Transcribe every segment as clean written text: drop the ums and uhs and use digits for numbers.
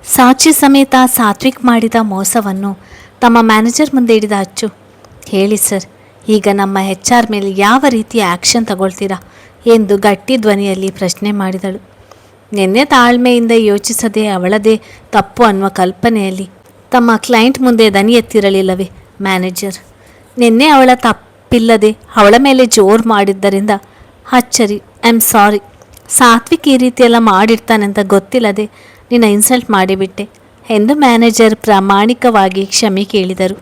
ಸಾಕ್ಷಿ ಸಮೇತ ಸಾತ್ವಿಕ್ ಮಾಡಿದ ಮೋಸವನ್ನು ತಮ್ಮ ಮ್ಯಾನೇಜರ್ ಮುಂದೆ ಹಿಡಿದ ಅಚ್ಚು. ಹೇಳಿ ಸರ್, ಈಗ ನಮ್ಮ HR ಮೇಲೆ ಯಾವ ರೀತಿಯ ಆ್ಯಕ್ಷನ್ ತಗೊಳ್ತೀರಾ ಎಂದು ಗಟ್ಟಿ ಧ್ವನಿಯಲ್ಲಿ ಪ್ರಶ್ನೆ ಮಾಡಿದಳು. ನಿನ್ನೆ ತಾಳ್ಮೆಯಿಂದ ಯೋಚಿಸದೆ ಅವಳದೇ ತಪ್ಪು ಅನ್ನುವ ಕಲ್ಪನೆಯಲ್ಲಿ ತಮ್ಮ ಕ್ಲೈಂಟ್ ಮುಂದೆ ದನಿ ಎತ್ತಿರಲಿಲ್ಲವೇ ಮ್ಯಾನೇಜರ್. ನಿನ್ನೆ ಅವಳ ತಪ್ಪಿಲ್ಲದೆ ಅವಳ ಮೇಲೆ ಜೋರು ಮಾಡಿದ್ದರಿಂದ ಅಚ್ಚರಿ. ಐ ಆಮ್ ಸಾರಿ, ಸಾತ್ವಿಕ್ ಈ ರೀತಿಯೆಲ್ಲ ಮಾಡಿರ್ತಾನೆಂತ ಗೊತ್ತಿಲ್ಲದೆ ನಿನ್ನ ಇನ್ಸಲ್ಟ್ ಮಾಡಿಬಿಟ್ಟೆ ಎಂದು ಮ್ಯಾನೇಜರ್ ಪ್ರಾಮಾಣಿಕವಾಗಿ ಕ್ಷಮೆ ಕೇಳಿದರು.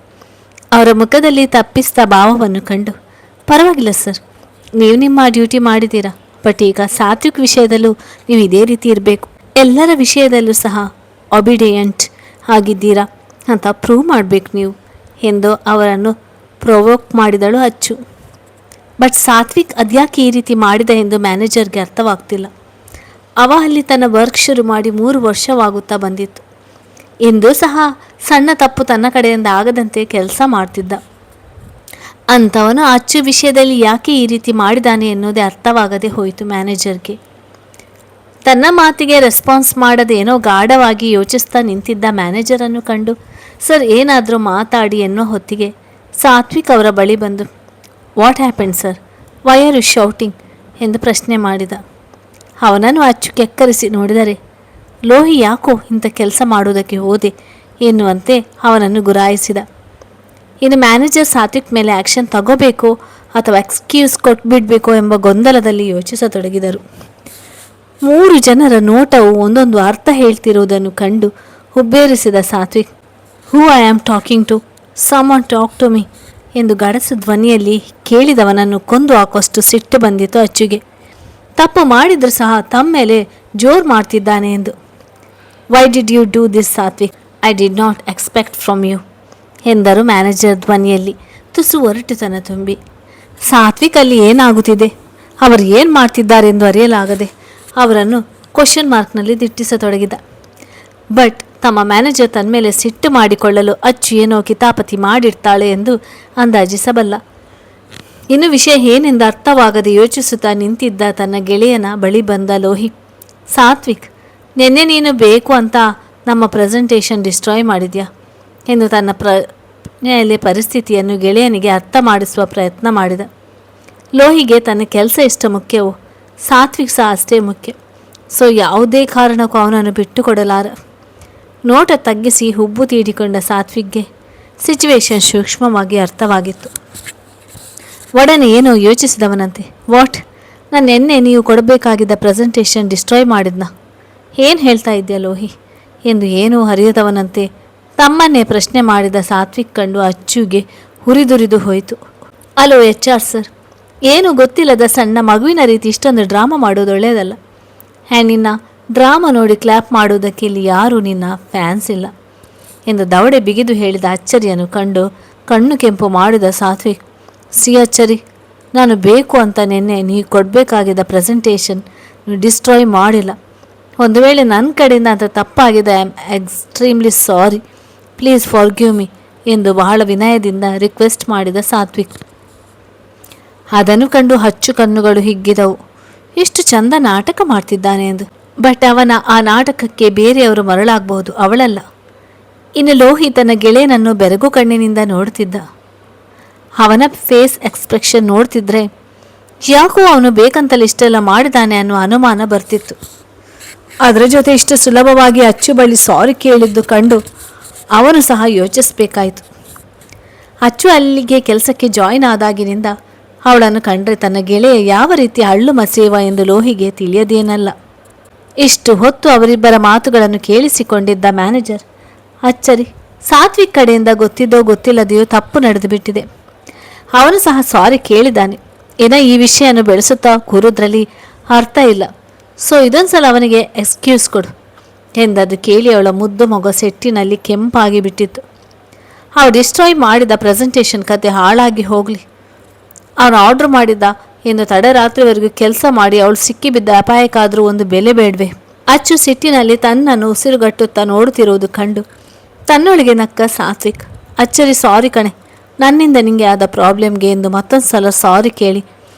ಅವರ ಮುಖದಲ್ಲಿ ತಪ್ಪಿಸಿದ ಭಾವವನ್ನು ಕಂಡು, ಪರವಾಗಿಲ್ಲ ಸರ್, ನೀವು ನಿಮ್ಮ ಡ್ಯೂಟಿ ಮಾಡಿದ್ದೀರಾ, ಬಟ್ ಈಗ ಸಾತ್ವಿಕ್ ವಿಷಯದಲ್ಲೂ ನೀವು ಇದೇ ರೀತಿ ಇರಬೇಕು, ಎಲ್ಲರ ವಿಷಯದಲ್ಲೂ ಸಹ ಒಬಿಡಿಯಂಟ್ ಆಗಿದ್ದೀರಾ ಅಂತ ಪ್ರೂವ್ ಮಾಡಬೇಕು ನೀವು ಎಂದು ಅವರನ್ನು ಪ್ರೊವೋಕ್ ಮಾಡಿದಳು ಅಚ್ಚು. ಬಟ್ ಸಾತ್ವಿಕ್ ಅದ್ಯಾಕೆ ಈ ರೀತಿ ಮಾಡಿದ ಎಂದು ಮ್ಯಾನೇಜರ್ಗೆ ಅರ್ಥವಾಗ್ತಿಲ್ಲ. ಅವ ಅಲ್ಲಿ ತನ್ನ ವರ್ಕ್ ಶುರು ಮಾಡಿ 3 ವರ್ಷವಾಗುತ್ತಾ ಬಂದಿತ್ತು. ಎಂದೂ ಸಹ ಸಣ್ಣ ತಪ್ಪು ತನ್ನ ಕಡೆಯಿಂದ ಆಗದಂತೆ ಕೆಲಸ ಮಾಡ್ತಿದ್ದ. ಅಂಥವನು ಅಚ್ಚು ವಿಷಯದಲ್ಲಿ ಯಾಕೆ ಈ ರೀತಿ ಮಾಡಿದಾನೆ ಎನ್ನುವುದೇ ಅರ್ಥವಾಗದೆ ಹೋಯಿತು ಮ್ಯಾನೇಜರ್ಗೆ. ತನ್ನ ಮಾತಿಗೆ ರೆಸ್ಪಾನ್ಸ್ ಮಾಡದೇನೋ ಗಾಢವಾಗಿ ಯೋಚಿಸ್ತಾ ನಿಂತಿದ್ದ ಮ್ಯಾನೇಜರನ್ನು ಕಂಡು, ಸರ್ ಏನಾದರೂ ಮಾತಾಡಿ ಎನ್ನೋ ಹೊತ್ತಿಗೆ ಸಾತ್ವಿಕ್ ಅವರ ಬಳಿ ಬಂದು, what happened sir, why are you shouting ಎಂದು ಪ್ರಶ್ನೆ ಮಾಡಿದ. ಅವನನ್ನು ಅಚ್ಚು ಕೆಕ್ಕರಿಸಿ ನೋಡಿದರೆ, ಲೋಹಿ ಯಾಕೋ ಇಂಥ ಕೆಲಸ ಮಾಡುವುದಕ್ಕೆ ಹೋದೆ ಎನ್ನುವಂತೆ ಅವನನ್ನು ಗುರಾಯಿಸಿದ. ಇನ್ನು ಮ್ಯಾನೇಜರ್ ಸಾತ್ವಿಕ್ ಮೇಲೆ ಆ್ಯಕ್ಷನ್ ತಗೋಬೇಕೋ ಅಥವಾ ಎಕ್ಸ್ಕ್ಯೂಸ್ ಕೊಟ್ಬಿಡ್ಬೇಕೋ ಎಂಬ ಗೊಂದಲದಲ್ಲಿ ಯೋಚಿಸತೊಡಗಿದರು. 3 ಜನರ ನೋಟವು ಒಂದೊಂದು ಅರ್ಥ ಹೇಳ್ತಿರುವುದನ್ನು ಕಂಡು ಹುಬ್ಬೇರಿಸಿದ Satvik, who I am talking to, someone talk to me ಎಂದು ಗಡಸು ಧ್ವನಿಯಲ್ಲಿ ಕೇಳಿದವನನ್ನು ಕೊಂದು ಹಾಕುವಷ್ಟು ಸಿಟ್ಟು ಬಂದಿತು ಅಚ್ಚುಗೆ. ತಪ್ಪು ಮಾಡಿದರೂ ಸಹ ತಮ್ಮ ಮೇಲೆ ಜೋರು ಮಾಡ್ತಿದ್ದಾನೆ ಎಂದು. Why did you do this Satvik, I did not expect from you ಎಂದರು ಮ್ಯಾನೇಜರ್ ಧ್ವನಿಯಲ್ಲಿ ತುಸು ಒರಟುತನ ತುಂಬಿ. ಸಾತ್ವಿಕ್ ಅಲ್ಲಿ ಏನಾಗುತ್ತಿದೆ, ಅವರು ಏನು ಮಾಡ್ತಿದ್ದಾರೆಂದು ಅರಿಯಲಾಗದೆ ಅವರನ್ನು ಕ್ವಶನ್ ಮಾರ್ಕ್ನಲ್ಲಿ ದಿಟ್ಟಿಸತೊಡಗಿದ. ಬಟ್ ತಮ್ಮ ಮ್ಯಾನೇಜರ್ ತನ್ನ ಮೇಲೆ ಸಿಟ್ಟು ಮಾಡಿಕೊಳ್ಳಲು ಅಚ್ಚು ಏನೋ ಕಿತಾಪತಿ ಮಾಡಿರ್ತಾಳೆ ಎಂದು ಅಂದಾಜಿಸಬಲ್ಲ. ಇನ್ನು ವಿಷಯ ಏನೆಂದು ಅರ್ಥವಾಗದೆ ಯೋಚಿಸುತ್ತಾ ನಿಂತಿದ್ದ ತನ್ನ ಗೆಳೆಯನ ಬಳಿ ಬಂದ ಲೋಹಿ, ಸಾತ್ವಿಕ್, ನಿನ್ನೆ ನೀನು ಬೇಕು ಅಂತ ನಮ್ಮ ಪ್ರೆಸೆಂಟೇಷನ್ ಡಿಸ್ಟ್ರಾಯ್ ಮಾಡಿದ್ಯಾ ಎಂದು ತನ್ನ ಪ್ರಜ್ಞೆಯಲ್ಲಿ ಪರಿಸ್ಥಿತಿಯನ್ನು ಗೆಳೆಯನಿಗೆ ಅರ್ಥ ಮಾಡಿಸುವ ಪ್ರಯತ್ನ ಮಾಡಿದ. ಲೋಹಿಗೆ ತನ್ನ ಕೆಲಸ ಎಷ್ಟು ಮುಖ್ಯವೋ ಸಾತ್ವಿಕ್ ಸಹ ಅಷ್ಟೇ ಮುಖ್ಯ. ಸೊ ಯಾವುದೇ ಕಾರಣಕ್ಕೂ ಅವನನ್ನು ಬಿಟ್ಟುಕೊಡಲಾರ. ನೋಟ ತಗ್ಗಿಸಿ ಹುಬ್ಬು ತೀಡಿಕೊಂಡ ಸಾತ್ವಿಕ್ಗೆ ಸಿಚುವೇಶನ್ ಸೂಕ್ಷ್ಮವಾಗಿ ಅರ್ಥವಾಗಿತ್ತು. ಒಡನೆ ಏನೋ ಯೋಚಿಸಿದವನಂತೆ, ವಾಟ್, ನಾನು ನಿನ್ನೆ ನೀವು ಕೊಡಬೇಕಾಗಿದ್ದ ಪ್ರೆಸೆಂಟೇಷನ್ ಡಿಸ್ಟ್ರಾಯ್ ಮಾಡಿದ್ನಾ, ಏನು ಹೇಳ್ತಾ ಇದೆಯಾ ಲೋಹಿ ಎಂದು ಏನೂ ಹರಿಯದವನಂತೆ ತಮ್ಮನ್ನೇ ಪ್ರಶ್ನೆ ಮಾಡಿದ ಸಾತ್ವಿಕ್ ಕಂಡು ಅಚ್ಚುಗೆ ಹುರಿದುರಿದು ಹೋಯಿತು. ಅಲೋ HR ಸರ್, ಏನು ಗೊತ್ತಿಲ್ಲದ ಸಣ್ಣ ಮಗುವಿನ ರೀತಿ ಇಷ್ಟೊಂದು ಡ್ರಾಮಾ ಮಾಡೋದು ಒಳ್ಳೆಯದಲ್ಲ. ನಿನ್ನ ಡ್ರಾಮಾ ನೋಡಿ ಕ್ಲ್ಯಾಪ್ ಮಾಡುವುದಕ್ಕೆ ಇಲ್ಲಿ ಯಾರೂ ನಿನ್ನ ಫ್ಯಾನ್ಸ್ ಇಲ್ಲ ಎಂದು ದವಡೆ ಬಿಗಿದು ಹೇಳಿದ ಅಚ್ಚರಿಯನ್ನು ಕಂಡು ಕಣ್ಣು ಕೆಂಪು ಮಾಡಿದ ಸಾತ್ವಿಕ್, ಸಿ ಅಚ್ಚರಿ, ನಾನು ಬೇಕು ಅಂತ ನಿನ್ನೆ ನೀವು ಕೊಡಬೇಕಾಗಿದ್ದ ಪ್ರೆಸೆಂಟೇಷನ್ ಡಿಸ್ಟ್ರಾಯ್ ಮಾಡಿಲ್ಲ. ಒಂದು ವೇಳೆ ನನ್ನ ಕಡೆಯಿಂದ ಅಂತ ತಪ್ಪಾಗಿದೆ, I am extremely sorry, please forgive me ಎಂದು ಬಹಳ ವಿನಯದಿಂದ ರಿಕ್ವೆಸ್ಟ್ ಮಾಡಿದ ಸಾತ್ವಿಕ್. ಅದನ್ನು ಕಂಡು ಹಚ್ಚು ಕಣ್ಣುಗಳು ಹಿಗ್ಗಿದವು. ಇಷ್ಟು ಚಂದ ನಾಟಕ ಮಾಡ್ತಿದ್ದಾನೆ ಎಂದು. ಬಟ್ ಅವನ ಆ ನಾಟಕಕ್ಕೆ ಬೇರೆಯವರು ಮರಳಾಗಬಹುದು, ಅವಳಲ್ಲ. ಇನ್ನು ಲೋಹಿ ತನ್ನ ಗೆಳೆಯನನ್ನು ಬೆರಗು ಕಣ್ಣಿನಿಂದ ನೋಡುತ್ತಿದ್ದ. ಅವನ ಫೇಸ್ ಎಕ್ಸ್ಪ್ರೆಷನ್ ನೋಡ್ತಿದ್ರೆ ಯಾಕೋ ಅವನು ಬೇಕಂತಲೇ ಇಷ್ಟೆಲ್ಲ ಮಾಡಿದಾನೆ ಅನ್ನೋ ಅನುಮಾನ ಬರ್ತಿತ್ತು. ಅದರ ಜೊತೆ ಇಷ್ಟು ಸುಲಭವಾಗಿ ಅಚ್ಚು ಬಳಿ ಸಾರಿ ಕೇಳಿದ್ದು ಕಂಡು ಅವನು ಸಹ ಯೋಚಿಸಬೇಕಾಯಿತು. ಅಚ್ಚು ಅಲ್ಲಿಗೆ ಕೆಲಸಕ್ಕೆ ಜಾಯಿನ್ ಆದಾಗಿನಿಂದ ಅವಳನ್ನು ಕಂಡ್ರೆ ತನ್ನ ಗೆಳೆಯ ಯಾವ ರೀತಿ ಹಳ್ಳು ಮಸೇವ ಎಂದು ಲೋಹಿಗೆ ತಿಳಿಯದೇನಲ್ಲ. ಇಷ್ಟು ಹೊತ್ತು ಅವರಿಬ್ಬರ ಮಾತುಗಳನ್ನು ಕೇಳಿಸಿಕೊಂಡಿದ್ದ ಮ್ಯಾನೇಜರ್, ಅಚ್ಚರಿ, ಸಾತ್ವಿಕ್ ಕಡೆಯಿಂದ ಗೊತ್ತಿದ್ದೋ ಗೊತ್ತಿಲ್ಲದೆಯೋ ತಪ್ಪು ನಡೆದು ಬಿಟ್ಟಿದೆ, ಅವನು ಸಹ ಸಾರಿ ಕೇಳಿದ್ದಾನೆ, ಏನೋ ಈ ವಿಷಯವನ್ನು ಬೆಳೆಸುತ್ತಾ ಕೂರೋದ್ರಲ್ಲಿ ಅರ್ಥ ಇಲ್ಲ, ಸೊ ಇದೊಂದ್ಸಲ ಅವನಿಗೆ ಎಕ್ಸ್ಕ್ಯೂಸ್ ಕೊಡು ಎಂದದು ಕೇಳಿ ಅವಳ ಮುದ್ದು ಮೊಗ ಸೆಟ್ಟಿನಲ್ಲಿ ಕೆಂಪಾಗಿ ಬಿಟ್ಟಿತ್ತು. ಅವಳು ಡಿಸ್ಟ್ರಾಯ್ ಮಾಡಿದ ಪ್ರೆಸೆಂಟೇಷನ್ ಕತೆ ಹಾಳಾಗಿ ಹೋಗಲಿ, ಅವನು ಆರ್ಡ್ರ್ ಮಾಡಿದ್ದ ಎಂದು ತಡರಾತ್ರಿವರೆಗೂ ಕೆಲಸ ಮಾಡಿ ಅವಳು ಸಿಕ್ಕಿಬಿದ್ದ ಅಪಾಯಕ್ಕಾದರೂ ಒಂದು ಬೆಲೆ ಬೇಡವೆ. ಅಚ್ಚು ಸಿಟ್ಟಿನಲ್ಲಿ ತನ್ನನ್ನು ಉಸಿರುಗಟ್ಟುತ್ತಾ ನೋಡುತ್ತಿರುವುದು ಕಂಡು ತನ್ನೊಳಗೆ ನಕ್ಕ ಸಾತ್ವಿಕ್, ಅಚ್ಚರಿ ಸಾರಿ ಕಣೆ, ನನ್ನಿಂದ ನಿಂಗೆ ಆದ ಪ್ರಾಬ್ಲಮ್ಗೆ ಎಂದು ಮತ್ತೊಂದು ಸಲ ಸಾರಿ ಕೇಳಿ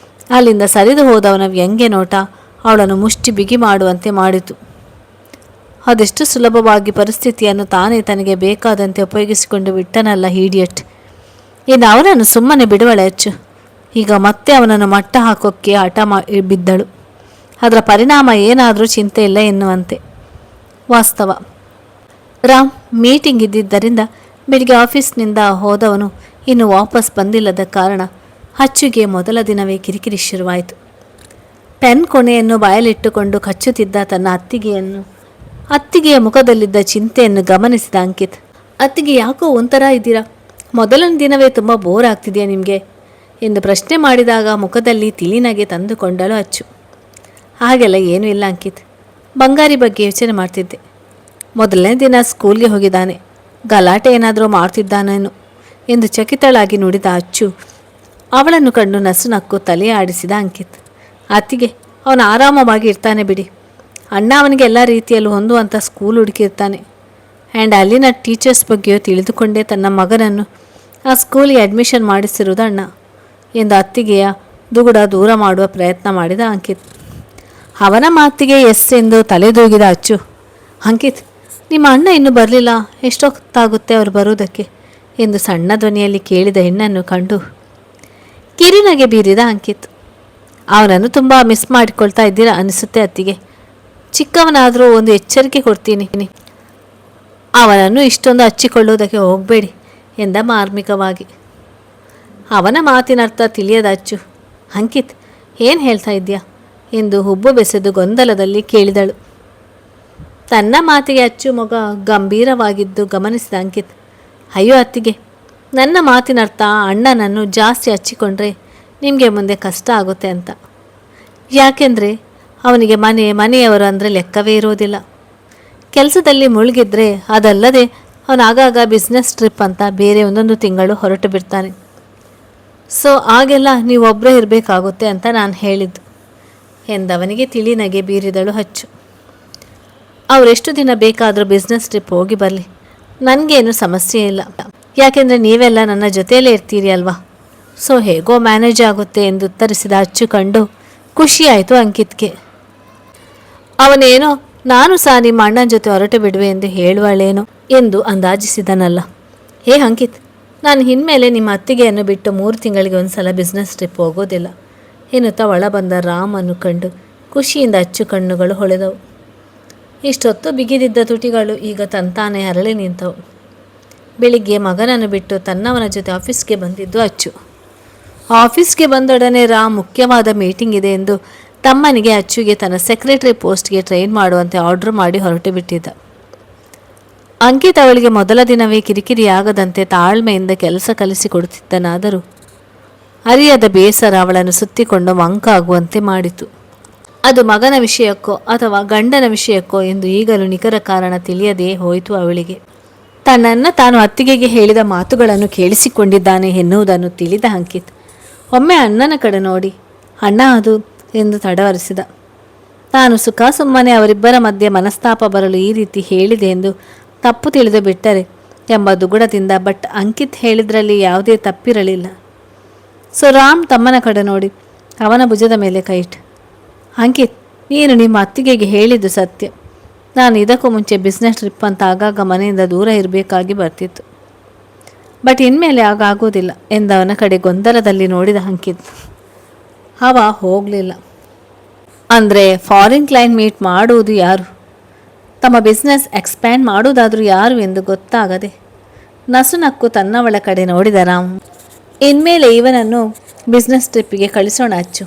ಅಲ್ಲಿಂದ ಸರಿದು ಹೋದವನ ವ್ಯಂಗ್ಯ ನೋಟ ಅವಳನ್ನು ಮುಷ್ಟಿ ಬಿಗಿ ಮಾಡುವಂತೆ ಮಾಡಿತು. ಅದೆಷ್ಟು ಸುಲಭವಾಗಿ ಪರಿಸ್ಥಿತಿಯನ್ನು ತಾನೇ ತನಗೆ ಬೇಕಾದಂತೆ ಉಪಯೋಗಿಸಿಕೊಂಡು ಬಿಟ್ಟನಲ್ಲ ಹೀಡಿಯಟ್. ಇನ್ನು ಅವನನ್ನು ಸುಮ್ಮನೆ ಬಿಡುವಳೆ ಹೆಚ್ಚು. ಈಗ ಮತ್ತೆ ಅವನನ್ನು ಮಟ್ಟ ಹಾಕೋಕ್ಕೆ ಹಠ ಬಿದ್ದಳು. ಅದರ ಪರಿಣಾಮ ಏನಾದರೂ ಚಿಂತೆ ಇಲ್ಲ ಎನ್ನುವಂತೆ. ವಾಸ್ತವ, ರಾಮ್ ಮೀಟಿಂಗ್ ಇದ್ದಿದ್ದರಿಂದ ಬೆಳಿಗ್ಗೆ ಆಫೀಸ್ನಿಂದ ಹೋದವನು ಇನ್ನು ವಾಪಸ್ ಬಂದಿಲ್ಲದ ಕಾರಣ ಅಚ್ಚುಗೆ ಮೊದಲ ದಿನವೇ ಕಿರಿಕಿರಿ ಶುರುವಾಯಿತು. ಪೆನ್ ಕೊನೆಯನ್ನು ಬಾಯಲ್ಲಿಟ್ಟುಕೊಂಡು ಕಚ್ಚುತ್ತಿದ್ದ ತನ್ನ ಅತ್ತಿಗೆಯ ಮುಖದಲ್ಲಿದ್ದ ಚಿಂತೆಯನ್ನು ಗಮನಿಸಿದ ಅಂಕಿತ್. ಅತ್ತಿಗೆ, ಯಾಕೋ ಒಂಥರ ಇದ್ದೀರಾ? ಮೊದಲನೇ ದಿನವೇ ತುಂಬ ಬೋರ್ ಆಗ್ತಿದೆಯಾ ನಿಮಗೆ ಎಂದು ಪ್ರಶ್ನೆ ಮಾಡಿದಾಗ ಮುಖದಲ್ಲಿ ತಿಳಿನಗೆ ತಂದುಕೊಂಡಳು ಅಚ್ಚು. ಹಾಗೆಲ್ಲ ಏನೂ ಇಲ್ಲ ಅಂಕಿತ್, ಬಂಗಾರಿ ಬಗ್ಗೆ ಯೋಚನೆ ಮಾಡ್ತಿದ್ದೆ. ಮೊದಲನೇ ದಿನ ಸ್ಕೂಲ್ಗೆ ಹೋಗಿದ್ದಾನೆ, ಗಲಾಟೆ ಏನಾದರೂ ಮಾಡ್ತಿದ್ದಾನೇನು ಎಂದು ಚಕಿತಳಾಗಿ ನುಡಿದ ಅಚ್ಚು ಅವಳನ್ನು ಕಂಡು ನಸು ತಲೆ ಆಡಿಸಿದ ಅಂಕಿತ್. ಅತ್ತಿಗೆ, ಅವನು ಆರಾಮವಾಗಿ ಇರ್ತಾನೆ ಬಿಡಿ. ಅಣ್ಣ ಅವನಿಗೆ ಎಲ್ಲ ರೀತಿಯಲ್ಲೂ ಹೊಂದುವಂಥ ಸ್ಕೂಲ್ ಹುಡುಕಿರ್ತಾನೆ. ಆ್ಯಂಡ್ ಅಲ್ಲಿನ ಟೀಚರ್ಸ್ ಬಗ್ಗೆಯೂ ತಿಳಿದುಕೊಂಡೇ ತನ್ನ ಮಗನನ್ನು ಆ ಸ್ಕೂಲಿಗೆ ಅಡ್ಮಿಷನ್ ಮಾಡಿಸಿರುವುದು ಅಣ್ಣ ಎಂದು ಅತ್ತಿಗೆಯ ದುಗುಡ ದೂರ ಮಾಡುವ ಪ್ರಯತ್ನ ಮಾಡಿದ ಅಂಕಿತ್. ಅವನ ಮಾತಿಗೆ ಎಸ್ ಎಂದು ತಲೆದೂಗಿದ ಅಚ್ಚು. ಅಂಕಿತ್, ನಿಮ್ಮ ಅಣ್ಣ ಇನ್ನೂ ಬರಲಿಲ್ಲ, ಎಷ್ಟೊತ್ತಾಗುತ್ತೆ ಅವರು ಬರುವುದಕ್ಕೆ ಎಂದು ಸಣ್ಣ ಧ್ವನಿಯಲ್ಲಿ ಕೇಳಿದ ಹೆಣ್ಣನ್ನು ಕಂಡು ಕಿರಿನಗೆ ಬೀರಿದ ಅಂಕಿತ್. ಅವನನ್ನು ತುಂಬ ಮಿಸ್ ಮಾಡಿಕೊಳ್ತಾ ಇದ್ದೀರಾ ಅನಿಸುತ್ತೆ ಅತ್ತಿಗೆ. ಚಿಕ್ಕವನಾದರೂ ಒಂದು ಎಚ್ಚರಿಕೆ ಕೊಡ್ತೀನಿ, ಅವನನ್ನು ಇಷ್ಟೊಂದು ಹಚ್ಚಿಕೊಳ್ಳುವುದಕ್ಕೆ ಹೋಗಬೇಡಿ ಎಂದ ಮಾರ್ಮಿಕವಾಗಿ. ಅವನ ಮಾತಿನರ್ಥ ತಿಳಿಯದ ಅಚ್ಚು, ಅಂಕಿತ್ ಏನು ಹೇಳ್ತಾ ಇದ್ದೀಯಾ ಎಂದು ಹುಬ್ಬು ಬೆಸೆದು ಗೊಂದಲದಲ್ಲಿ ಕೇಳಿದಳು. ತನ್ನ ಮಾತಿಗೆ ಅಚ್ಚು ಮೊಗ ಗಂಭೀರವಾಗಿದ್ದು ಗಮನಿಸಿದ ಅಂಕಿತ್. ಅಯ್ಯೋ ಅತ್ತಿಗೆ, ನನ್ನ ಮಾತಿನರ್ಥ ಅಣ್ಣನನ್ನು ಜಾಸ್ತಿ ಹಚ್ಚಿಕೊಂಡ್ರೆ ನಿಮಗೆ ಮುಂದೆ ಕಷ್ಟ ಆಗುತ್ತೆ ಅಂತ. ಯಾಕೆಂದರೆ ಅವನಿಗೆ ಮನೆಯವರು ಅಂದರೆ ಲೆಕ್ಕವೇ ಇರೋದಿಲ್ಲ. ಕೆಲಸದಲ್ಲಿ ಮುಳುಗಿದ್ರೆ ಅದಲ್ಲದೆ ಅವನು ಆಗಾಗ ಬಿಸ್ನೆಸ್ ಟ್ರಿಪ್ ಅಂತ ಬೇರೆ ಒಂದೊಂದು ತಿಂಗಳು ಹೊರಟು ಬಿಡ್ತಾನೆ. ಸೊ ಆಗೆಲ್ಲ ನೀವೊಬ್ಬರೇ ಇರಬೇಕಾಗುತ್ತೆ ಅಂತ ನಾನು ಹೇಳಿದ್ದು ಎಂದವನಿಗೆ ತಿಳಿನಗೆ ಬೀರಿದಳು ಅಚ್ಚು. ಅವರೆಷ್ಟು ದಿನ ಬೇಕಾದರೂ ಬಿಸ್ನೆಸ್ ಟ್ರಿಪ್ ಹೋಗಿ ಬರಲಿ, ನನಗೇನು ಸಮಸ್ಯೆ ಇಲ್ಲ. ಯಾಕೆಂದರೆ ನೀವೆಲ್ಲ ನನ್ನ ಜೊತೆಯಲ್ಲೇ ಇರ್ತೀರಿ ಅಲ್ವಾ, ಸೊ ಹೇಗೋ ಮ್ಯಾನೇಜ್ ಆಗುತ್ತೆ ಎಂದು ಉತ್ತರಿಸಿದ ಅಚ್ಚು ಕಂಡು ಖುಷಿಯಾಯಿತು ಅಂಕಿತ್ಗೆ. ಅವನೇನೋ ನಾನು ಸಹ ನಿಮ್ಮ ಅಣ್ಣನ ಜೊತೆ ಹೊರಟು ಬಿಡುವೆ ಎಂದು ಹೇಳುವಳೇನೋ ಎಂದು ಅಂದಾಜಿಸಿದನಲ್ಲ. ಹೇ ಅಂಕಿತ್, ನಾನು ಇನ್ಮೇಲೆ ನಿಮ್ಮ ಅತ್ತಿಗೆಯನ್ನು ಬಿಟ್ಟು 3 ತಿಂಗಳಿಗೆ ಒಂದು ಸಲ ಬಿಸ್ನೆಸ್ ಟ್ರಿಪ್ ಹೋಗೋದಿಲ್ಲ ಎನ್ನುತ್ತಾ ಒಳ ಬಂದ ರಾಮನ್ನು ಕಂಡು ಖುಷಿಯಿಂದ ಅಚ್ಚು ಕಣ್ಣುಗಳು ಹೊಳೆದವು. ಇಷ್ಟೊತ್ತು ಬಿಗಿದಿದ್ದ ತುಟಿಗಳು ಈಗ ತಂತಾನೆ ಹರಳಿ ನಿಂತವು. ಬೆಳಿಗ್ಗೆ ಮಗನನ್ನು ಬಿಟ್ಟು ತನ್ನವನ ಜೊತೆ ಆಫೀಸ್ಗೆ ಬಂದಿದ್ದು ಅಚ್ಚು. ಆಫೀಸ್ಗೆ ಬಂದೊಡನೆ ರಾಮ್ ಮುಖ್ಯವಾದ ಮೀಟಿಂಗ್ ಇದೆ ಎಂದು ತಮ್ಮನಿಗೆ ಅಚ್ಚುಗೆ ತನ್ನ ಸೆಕ್ರೆಟರಿ ಪೋಸ್ಟ್ಗೆ ಟ್ರೈನ್ ಮಾಡುವಂತೆ ಆರ್ಡರ್ ಮಾಡಿ ಹೊರಟು ಬಿಟ್ಟಿದ್ದ. ಅಂಕಿತ್ ಅವಳಿಗೆ ಮೊದಲ ದಿನವೇ ಕಿರಿಕಿರಿಯಾಗದಂತೆ ತಾಳ್ಮೆಯಿಂದ ಕೆಲಸ ಕಲಿಸಿಕೊಡುತ್ತಿದ್ದನಾದರೂ ಅರಿಯದ ಬೇಸರ ಅವಳನ್ನು ಸುತ್ತಿಕೊಂಡು ಮಂಕಾಗುವಂತೆ ಮಾಡಿತು. ಅದು ಮಗನ ವಿಷಯಕ್ಕೋ ಅಥವಾ ಗಂಡನ ವಿಷಯಕ್ಕೋ ಎಂದು ಈಗಲೂ ನಿಖರ ಕಾರಣ ತಿಳಿಯದೇ ಹೋಯಿತು ಅವಳಿಗೆ. ತನ್ನನ್ನು ತಾನು ಅತ್ತಿಗೆಗೆ ಹೇಳಿದ ಮಾತುಗಳನ್ನು ಕೇಳಿಸಿಕೊಂಡಿದ್ದಾನೆ ಎನ್ನುವುದನ್ನು ತಿಳಿದ ಅಂಕಿತ್ ಒಮ್ಮೆ ಅಣ್ಣನ ಕಡೆ ನೋಡಿ, ಅಣ್ಣ ಅದು ಎಂದು ತಡವರಿಸಿದ. ತಾನು ಸುಖ ಸುಮ್ಮನೆ ಅವರಿಬ್ಬರ ಮಧ್ಯೆ ಮನಸ್ತಾಪ ಬರಲು ಈ ರೀತಿ ಹೇಳಿದೆ ಎಂದು ತಪ್ಪು ತಿಳಿದು ಬಿಟ್ಟರೆ ಎಂಬ ದುಗುಡದಿಂದ. ಬಟ್ ಅಂಕಿತ್ ಹೇಳಿದ್ರಲ್ಲಿ ಯಾವುದೇ ತಪ್ಪಿರಲಿಲ್ಲ. ಸೊ ರಾಮ್ ತಮ್ಮನ ಕಡೆ ನೋಡಿ ಅವನ ಭುಜದ ಮೇಲೆ ಕೈಟ್. ಅಂಕಿತ್, ನೀನು ನಿಮ್ಮ ಅತ್ತಿಗೆಗೆ ಹೇಳಿದ್ದು ಸತ್ಯ. ನಾನು ಇದಕ್ಕೂ ಮುಂಚೆ ಬಿಸ್ನೆಸ್ ಟ್ರಿಪ್ ಅಂತ ಆಗಾಗ ಮನೆಯಿಂದ ದೂರ ಇರಬೇಕಾಗಿ ಬರ್ತಿತ್ತು. ಬಟ್ ಇನ್ಮೇಲೆ ಆಗೋದಿಲ್ಲ ಎಂದವನ ಕಡೆ ಗೊಂದಲದಲ್ಲಿ ನೋಡಿದ ಅಂಕಿತ್. ಅವ ಹೋಗಲಿಲ್ಲ. ಅಂದರೆ ಫಾರಿನ್ ಕ್ಲೈಂಟ್ ಮೀಟ್ ಮಾಡುವುದು ಯಾರು, ತಮ್ಮ ಬಿಸ್ನೆಸ್ ಎಕ್ಸ್ಪ್ಯಾಂಡ್ ಮಾಡುವುದಾದರೂ ಯಾರು ಎಂದು ಗೊತ್ತಾಗದೆ ನಸುನಕ್ಕು ತನ್ನವಳ ಕಡೆ ನೋಡಿದ ರಾಮ್. ಇನ್ಮೇಲೆ ಇವನನ್ನು ಬಿಸ್ನೆಸ್ ಟ್ರಿಪ್ಪಿಗೆ ಕಳಿಸೋಣ ಅಚ್ಚು.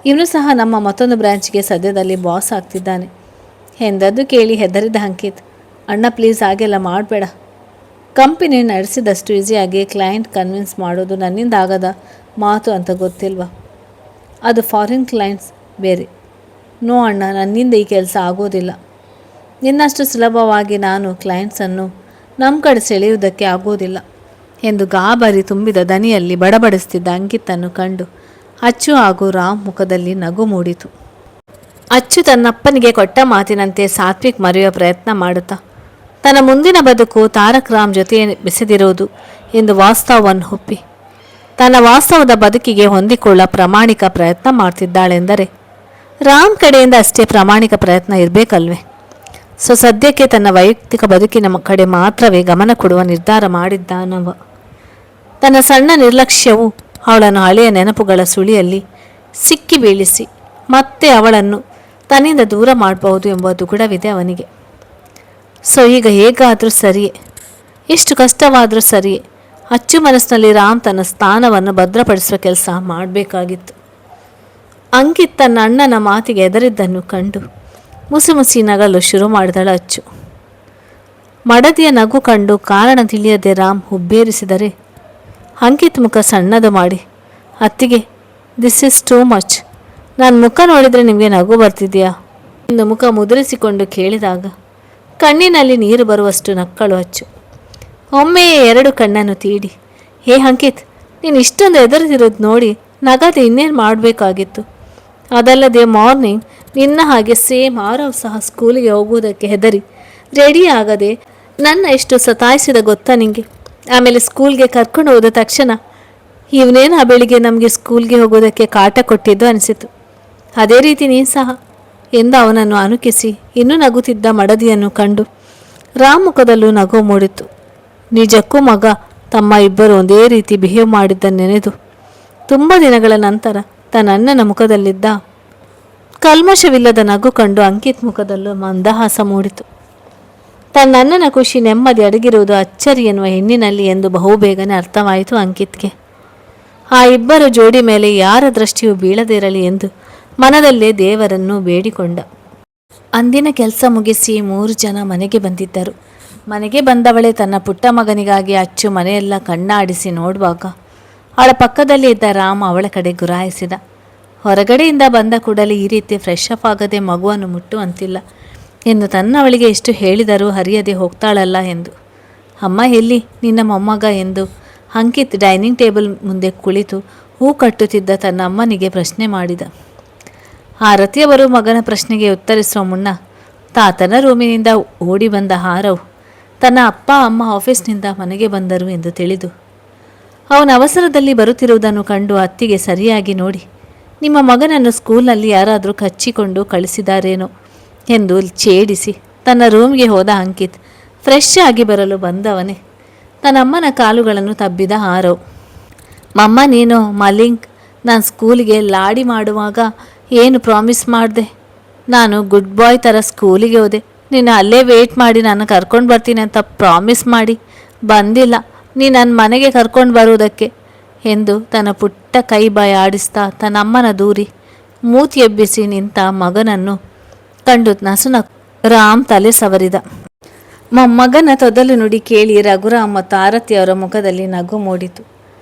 ಇವನು ಸಹ ನಮ್ಮ ಮತ್ತೊಂದು ಬ್ರ್ಯಾಂಚ್ಗೆ ಸದ್ಯದಲ್ಲಿ ಬಾಸ್ ಆಗ್ತಿದ್ದಾನೆ ಎಂದದ್ದು ಕೇಳಿ ಹೆದರಿದ ಅಂಕಿತ್. ಅಣ್ಣ ಪ್ಲೀಸ್ ಹಾಗೆಲ್ಲ ಮಾಡಬೇಡ. ಕಂಪನಿ ನಡೆಸಿದಷ್ಟು ಈಸಿಯಾಗಿ ಕ್ಲೈಂಟ್ ಕನ್ವಿನ್ಸ್ ಮಾಡೋದು ನನ್ನಿಂದ ಆಗದ ಮಾತು ಅಂತ ಗೊತ್ತಿಲ್ವಾ? ಅದು ಫಾರಿನ್ ಕ್ಲೈಂಟ್ಸ್ ಬೇರೆ. ನೋ ಅಣ್ಣ, ನನ್ನಿಂದ ಈ ಕೆಲಸ ಆಗೋದಿಲ್ಲ. ನಿನ್ನಷ್ಟು ಸುಲಭವಾಗಿ ನಾನು ಕ್ಲೈಂಟ್ಸನ್ನು ನಮ್ಮ ಕಡೆ ಸೆಳೆಯುವುದಕ್ಕೆ ಆಗೋದಿಲ್ಲ ಎಂದು ಗಾಬರಿ ತುಂಬಿದ ದನಿಯಲ್ಲಿ ಬಡಬಡಿಸ್ತಿದ್ದ ಅಂಕಿತನ್ನು ಕಂಡು ಅಚ್ಚು ಹಾಗೂ ರಾಮ್ ಮುಖದಲ್ಲಿ ನಗು ಮೂಡಿತು. ಅಚ್ಚು ತನ್ನಪ್ಪನಿಗೆ ಕೊಟ್ಟ ಮಾತಿನಂತೆ ಸಾತ್ವಿಕ್ ಮರೆಯುವ ಪ್ರಯತ್ನ ಮಾಡುತ್ತಾ ತನ್ನ ಮುಂದಿನ ಬದುಕು ತಾರಕ್ ರಾಮ್ ಜೊತೆ ಬೆಸೆದಿರುವುದು ಎಂದು ವಾಸ್ತವವನ್ನು ಒಪ್ಪಿ ತನ್ನ ವಾಸ್ತವದ ಬದುಕಿಗೆ ಹೊಂದಿಕೊಳ್ಳ ಪ್ರಾಮಾಣಿಕ ಪ್ರಯತ್ನ ಮಾಡ್ತಿದ್ದಾಳೆಂದರೆ ರಾಮ್ ಕಡೆಯಿಂದ ಅಷ್ಟೇ ಪ್ರಾಮಾಣಿಕ ಪ್ರಯತ್ನ ಇರಬೇಕಲ್ವೇ? ಸೊ ಸದ್ಯಕ್ಕೆ ತನ್ನ ವೈಯಕ್ತಿಕ ಬದುಕಿನ ಕಡೆ ಮಾತ್ರವೇ ಗಮನ ಕೊಡುವ ನಿರ್ಧಾರ ಮಾಡಿದ್ದಾನವ. ತನ್ನ ಸಣ್ಣ ನಿರ್ಲಕ್ಷ್ಯವು ಅವಳನ್ನು ಹಳೆಯ ನೆನಪುಗಳ ಸುಳಿಯಲ್ಲಿ ಸಿಕ್ಕಿ ಬೀಳಿಸಿ ಮತ್ತೆ ಅವಳನ್ನು ತನ್ನಿಂದ ದೂರ ಮಾಡಬಹುದು ಎಂಬ ದುಗುಡವಿದೆ ಅವನಿಗೆ. ಸೊ ಈಗ ಹೇಗಾದರೂ ಸರಿಯೇ, ಎಷ್ಟು ಕಷ್ಟವಾದರೂ ಸರಿಯೇ, ಅಚ್ಚು ಮನಸ್ಸಿನಲ್ಲಿ ರಾಮ್ ತನ್ನ ಸ್ಥಾನವನ್ನು ಭದ್ರಪಡಿಸುವ ಕೆಲಸ ಮಾಡಬೇಕಾಗಿತ್ತು. ಅಂಕಿತ್ ತನ್ನ ಅಣ್ಣನ ಮಾತಿಗೆ ಎದರಿದ್ದನ್ನು ಕಂಡು ಮುಸಿ ಮುಸಿ ನಗಲು ಶುರು ಮಾಡಿದಳು ಅಚ್ಚು. ಮಡದಿಯ ನಗು ಕಂಡು ಕಾರಣ ತಿಳಿಯದೆ ರಾಮ್ ಹುಬ್ಬೇರಿಸಿದರೆ ಅಂಕಿತ್ ಮುಖ ಸಣ್ಣದು ಮಾಡಿ, ಅತ್ತಿಗೆ ದಿಸ್ ಈಸ್ ಟೂ ಮಚ್, ನನ್ನ ಮುಖ ನೋಡಿದರೆ ನಿಮಗೆ ನಗು ಬರ್ತಿದೆಯಾ ಎಂದು ಮುಖ ಮುದುರಿಸಿಕೊಂಡು ಕೇಳಿದಾಗ ಕಣ್ಣಿನಲ್ಲಿ ನೀರು ಬರುವಷ್ಟು ನಕ್ಕಳು ಅಚ್ಚು. ಒಮ್ಮೆಯೇ ಎರಡು ಕಣ್ಣನ್ನು ತೀಡಿ, ಹೇ ಅಂಕಿತ್, ನೀನು ಇಷ್ಟೊಂದು ಎದುರಿಸಿರೋದು ನೋಡಿ ನಗದೆ ಇನ್ನೇನು ಮಾಡಬೇಕಾಗಿತ್ತು. ಅದಲ್ಲದೆ ಮಾರ್ನಿಂಗ್ ನಿನ್ನ ಹಾಗೆ ಸೇಮ್ ಆರವ್ ಸಹ ಸ್ಕೂಲಿಗೆ ಹೋಗುವುದಕ್ಕೆ ಹೆದರಿ ರೆಡಿ ಆಗದೆ ನನ್ನ ಎಷ್ಟು ಸತಾಯಿಸಿದ ಗೊತ್ತಾ ನಿಂಗೆ. ಆಮೇಲೆ ಸ್ಕೂಲ್ಗೆ ಕರ್ಕೊಂಡು ಹೋದ ತಕ್ಷಣ ಇವನೇನು ಆ ಬೆಳಿಗ್ಗೆ ನಮಗೆ ಸ್ಕೂಲ್ಗೆ ಹೋಗೋದಕ್ಕೆ ಕಾಟ ಕೊಟ್ಟಿದ್ದು ಅನಿಸಿತು. ಅದೇ ರೀತಿ ನೀನು ಸಹ ಎಂದು ಅವನನ್ನು ಅನುಕಿಸಿ ಇನ್ನೂ ನಗುತ್ತಿದ್ದ ಮಡದಿಯನ್ನು ಕಂಡು ರಾಮ್ ಮುಖದಲ್ಲೂ ನಗು ಮೂಡಿತು. ನಿಜಕ್ಕೂ ಮಗ ತಮ್ಮ ಇಬ್ಬರು ಒಂದೇ ರೀತಿ ಬಿಹೇವ್ ಮಾಡಿದ್ದನ್ನು ನೆನೆದು ತುಂಬ ದಿನಗಳ ನಂತರ ತನ್ನ ಅಣ್ಣನ ಮುಖದಲ್ಲಿದ್ದ ಕಲ್ಮಶವಿಲ್ಲದ ನಗು ಕಂಡು ಅಂಕಿತ್ ಮುಖದಲ್ಲೂ ಮಂದಹಾಸ ಮೂಡಿತು. ತನ್ನ ಅಣ್ಣನ ಖುಷಿ ನೆಮ್ಮದಿ ಅಡಗಿರುವುದು ಅಚ್ಚರಿ ಎನ್ನುವ ಹೆಣ್ಣಿನಲ್ಲಿ ಎಂದು ಬಹುಬೇಗನೆ ಅರ್ಥವಾಯಿತು ಅಂಕಿತ್ಗೆ. ಆ ಇಬ್ಬರು ಜೋಡಿ ಮೇಲೆ ಯಾರ ದೃಷ್ಟಿಯೂ ಬೀಳದಿರಲಿ ಎಂದು ಮನದಲ್ಲೇ ದೇವರನ್ನು ಬೇಡಿಕೊಂಡ. ಅಂದಿನ ಕೆಲಸ ಮುಗಿಸಿ 3 ಜನ ಮನೆಗೆ ಬಂದಿದ್ದರು. ಮನೆಗೆ ಬಂದವಳೆ ತನ್ನ ಪುಟ್ಟ ಮಗನಿಗಾಗಿ ಅಚ್ಚು ಮನೆಯೆಲ್ಲ ಕಣ್ಣಾಡಿಸಿ ನೋಡುವಾಗ ಅವಳ ಪಕ್ಕದಲ್ಲಿ ಇದ್ದ ರಾಮ ಅವಳ ಕಡೆ ಗುರಾಯಿಸಿದ. ಹೊರಗಡೆಯಿಂದ ಬಂದ ಕೂಡಲೇ ಈ ರೀತಿ ಫ್ರೆಶ್ ಅಪ್ ಆಗದೆ ಮಗುವನ್ನು ಮುಟ್ಟುವಂತಿಲ್ಲ ಎಂದು ತನ್ನವಳಿಗೆ ಎಷ್ಟು ಹೇಳಿದರೂ ಹರಿಯದೆ ಹೋಗ್ತಾಳಲ್ಲ ಎಂದು. ಅಮ್ಮ ಎಲ್ಲಿ ನಿನ್ನ ಮೊಮ್ಮಗ ಎಂದು ಅಂಕಿತ್ ಡೈನಿಂಗ್ ಟೇಬಲ್ ಮುಂದೆ ಕುಳಿತು ಹೂ ಕಟ್ಟುತ್ತಿದ್ದ ತನ್ನ ಅಮ್ಮನಿಗೆ ಪ್ರಶ್ನೆ ಮಾಡಿದ. ಆ ರತಿಯವರು ಮಗನ ಪ್ರಶ್ನೆಗೆ ಉತ್ತರಿಸುವ ಮುನ್ನ ತಾತನ ರೂಮಿನಿಂದ ಓಡಿ ಬಂದ ಹಾರವ್ ತನ್ನ ಅಪ್ಪ ಅಮ್ಮ ಆಫೀಸ್ನಿಂದ ಮನೆಗೆ ಬಂದರು ಎಂದು ತಿಳಿದು ಅವನ ಅವಸರದಲ್ಲಿ ಬರುತ್ತಿರುವುದನ್ನು ಕಂಡು ಅತ್ತಿಗೆ ಸರಿಯಾಗಿ ನೋಡಿ, ನಿಮ್ಮ ಮಗನನ್ನು ಸ್ಕೂಲ್ನಲ್ಲಿ ಯಾರಾದರೂ ಕಚ್ಚಿಕೊಂಡು ಕಳಿಸಿದಾರೇನೋ ಎಂದು ಛೇಡಿಸಿ ತನ್ನ ರೂಮ್ಗೆ ಹೋದ ಅಂಕಿತ್ ಫ್ರೆಶ್ ಆಗಿ ಬರಲು ಬಂದವನೇ ತನ್ನಮ್ಮನ ಕಾಲುಗಳನ್ನು ತಬ್ಬಿದ ಹಾರವ್. ಮಮ್ಮ ನೀನು ಮಲಿಂಗ್, ನಾನು ಸ್ಕೂಲಿಗೆ ಲಾಡಿ ಮಾಡುವಾಗ ಏನು ಪ್ರಾಮಿಸ್ ಮಾಡಿದೆ? ನಾನು ಗುಡ್ ಬಾಯ್ ಥರ ಸ್ಕೂಲಿಗೆ ಹೋದೆ, ನೀನು ಅಲ್ಲೇ ವೇಟ್ ಮಾಡಿ ನಾನು ಕರ್ಕೊಂಡು ಬರ್ತೀನಿ ಅಂತ ಪ್ರಾಮಿಸ್ ಮಾಡಿ ಬಂದಿಲ್ಲ, ನೀ ನನ್ನ ಮನೆಗೆ ಕರ್ಕೊಂಡು ಬರುವುದಕ್ಕೆ ಎಂದು ತನ್ನ ಪುಟ್ಟ ಕೈ ಬಾಯಿ ಆಡಿಸ್ತಾ ತನ್ನಮ್ಮನ ದೂರಿ ಮೂತಿ ಎಬ್ಬಿಸಿ ನಿಂತ ಮಗನನ್ನು ಕಂಡು ನಸುನ ರಾಮ್ ತಲೆ ಸವರಿದ. ಮೊಮ್ಮಗನ ತೊದಲು ನುಡಿ ಕೇಳಿ ರಘುರಾಮ್ ಮತ್ತು ಆರತಿಯವರ ಮುಖದಲ್ಲಿ ನಗು ಮೂಡಿತು.